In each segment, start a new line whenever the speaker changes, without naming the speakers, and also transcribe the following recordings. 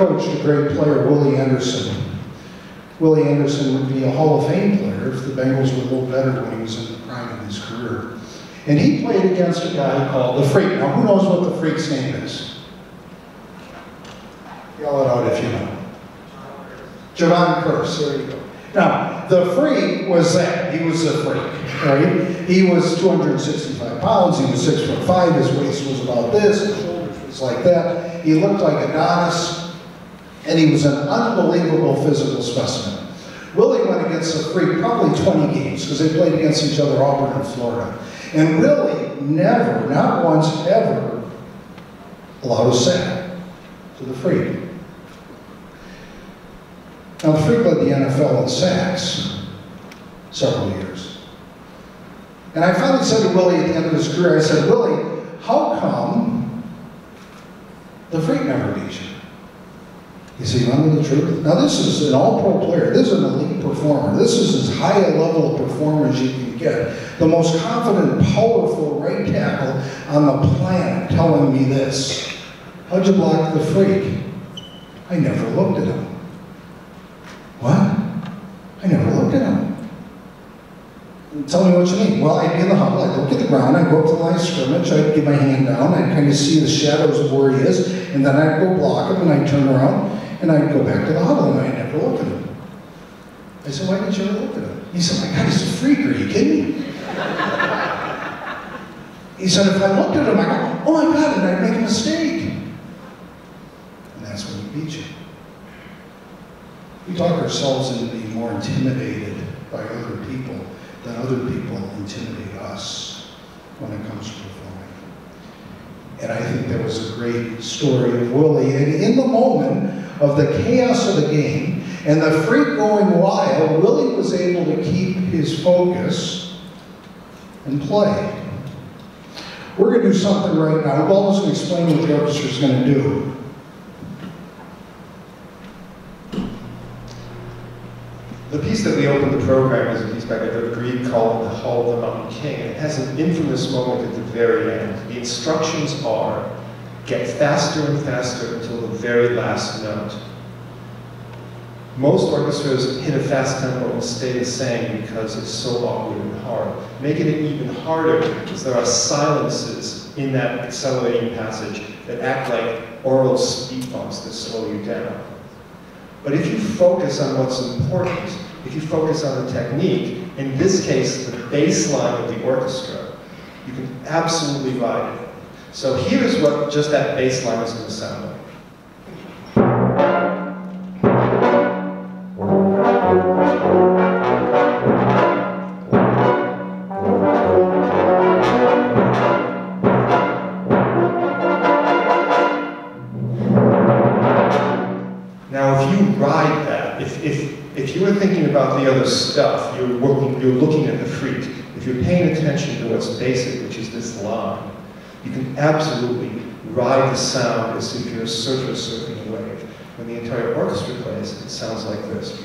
coached a great player, Willie Anderson. Willie Anderson would be a Hall of Fame player if the Bengals were a little better when he was in the prime of his career. And he played against a guy called the Freak. Now, who knows what the Freak's name is? Yell it out if you know. Javon Curse, there you go. Now, the Freak was that. He was a freak, right? He was 265 pounds, he was 6'5", his waist was about this, his shoulders was like that. He looked like Adonis, and he was an unbelievable physical specimen. Willie went against the Freak probably 20 games, because they played against each other, Auburn and Florida. And Willie never, not once, ever allowed a sack to the Freak. Now, the Freak led the NFL in sacks several years. And I finally said to Willie at the end of his career, I said, Willie, how come the Freak never beat you? He said, you want to know the truth? Now, this is an all-pro player. This is an elite performer. This is as high a level of performer as you can get. The most confident, powerful right tackle on the planet telling me this. How'd you block the Freak? I never looked at him. What? I never looked at him. Tell me what you mean. Well, I'd be in the huddle, I'd look at the ground, I'd go up to the line of scrimmage, I'd get my hand down, I'd kind of see the shadows of where he is, and then I'd go block him, and I'd turn around, and I'd go back to the huddle, and I'd never look at him. I said, why didn't you ever look at him? He said, my God, he's a freak, are you kidding me? He said, if I looked at him, I go, oh my God, and I'd make a mistake. And that's when he beat you. We talk ourselves into being more intimidated by other people than other people intimidate us when it comes to performing. And I think that was a great story of Willie. And in the moment of the chaos of the game and the Freak going wild, Willie was able to keep his focus and play. We're going to do something right now. Waldo's going to explain what the orchestra is going to do.
The piece that we opened the program is a piece by Edward Grieg called The Hall of the Mountain King. And it has an infamous moment at the very end. The instructions are, get faster and faster until the very last note. Most orchestras hit a fast tempo and stay the same because it's so awkward and hard. Making it even harder because there are silences in that accelerating passage that act like oral speed bumps that slow you down. But if you focus on what's important, if you focus on the technique, in this case, the bass line of the orchestra, you can absolutely ride it. So here's what just that bass line is going to sound like. If you were thinking about the other stuff, you're looking at the Freak. If you're paying attention to what's basic, which is this line, you can absolutely ride the sound as if you're a surfer surfing a wave. When the entire orchestra plays, it sounds like this.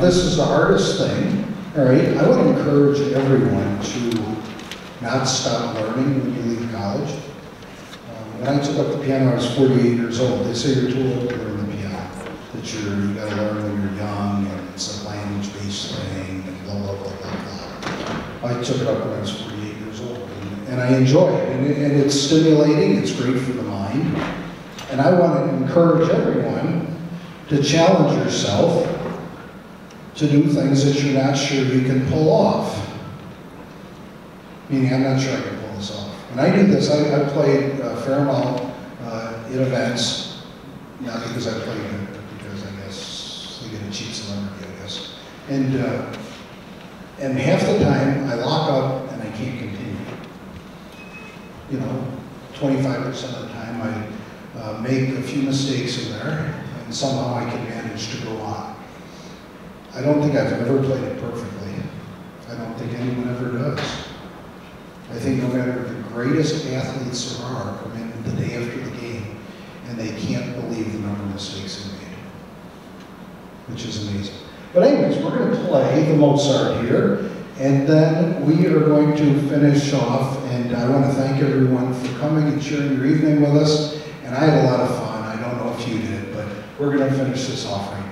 This is the hardest thing, all right? I would encourage everyone to not stop learning when you leave college. When I took up the piano, I was 48 years old. They say you're too old to learn the piano, that you got to learn when you're young, and it's a language-based thing, and blah, blah, blah, blah, blah. I took it up when I was 48 years old, and I enjoy it, and it's stimulating, it's great for the mind, and I want to encourage everyone to challenge yourself to do things that you're not sure you can pull off. Meaning, I'm not sure I can pull this off. When I do this, I played a fair amount in events, not because I played it, but because I guess they get a cheap celebrity, I guess. And And half the time, I lock up and I can't continue. You know, 25% of the time, I make a few mistakes in there, and somehow I can manage to go on. I don't think I've ever played it perfectly. I don't think anyone ever does. I think no matter the greatest athletes there are come in the day after the game, and they can't believe the number of mistakes they made, which is amazing. But anyways, we're going to play the Mozart here, and then we are going to finish off, and I want to thank everyone for coming and sharing your evening with us, and I had a lot of fun. I don't know if you did, but we're going to finish this off right now.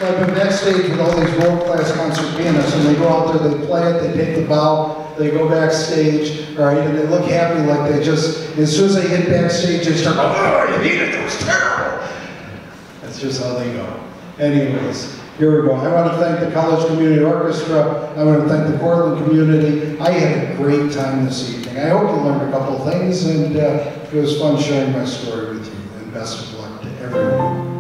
So I've been backstage with all these world-class concert pianists, and they go out there, they play it, they take the bow, they go backstage, right, and they look happy like they just, as soon as they hit backstage, they start going, oh, you hit it, that was terrible. That's just how they go. Anyways, here we go. I want to thank the College Community Orchestra. I want to thank the Cortland community. I had a great time this evening. I hope you learned a couple of things, and it was fun sharing my story with you, and best of luck to everyone.